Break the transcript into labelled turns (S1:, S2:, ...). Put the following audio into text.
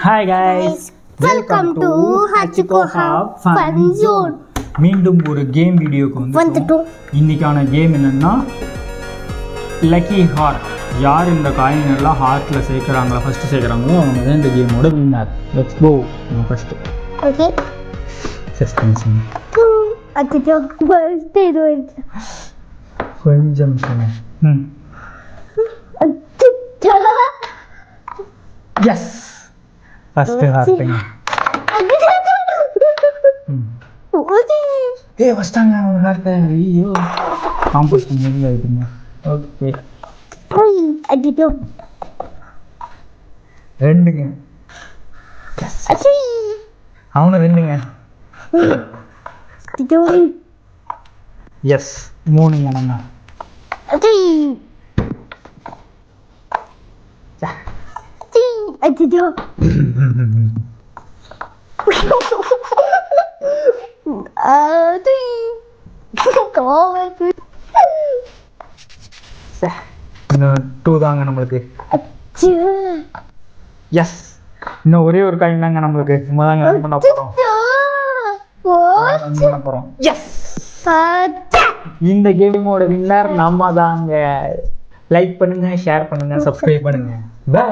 S1: Hi guys, welcome to Hachiko hub fun zone. மீண்டும் ஒரு game வீடியோக்கு வந்துட்டோம். இன்னைக்கான கேம் என்னன்னா லக்கி ஹார்ட். யார் இந்த காயின் எல்லாம் ஹார்ட்டில் சேர்க்குறாங்களோ ஃபஸ்ட்டு சேர்க்குறாங்களோ அவங்க தான் இந்த கேமோட winner. Let's go. First
S2: okay
S1: suspense
S2: அச்சோ ஃபர்ஸ்ட் இது
S1: கொஞ்சம் சொன்னேன். S, first ஹார்ட்டுங்க. ஃபஸ்ட்டாங்க ஒரு ஹார்ட்டை. ஐயோ, காம்போஸ்ட் பண்ணி ஆகிட்டுங்க. ஓகே,
S2: அச்சோ
S1: ரெண்டுங்க. அவனு ரெண்டுங்க. எஸ், மூணுங்க. நாங்க
S2: அச்சோ
S1: இன்னும் 2 தாங்க நம்மளுக்கு. எஸ், இன்னும் ஒரே ஒரு காயின் தாங்க நம்மளுக்கு. நம்ம தாங்க பண்ண போகிறோம். எஸ், இந்த கேமோட வின்னர் நம்ம தாங்க. லைக் பண்ணுங்க, ஷேர் பண்ணுங்க, சப்ஸ்கிரைப் பண்ணுங்க. பை.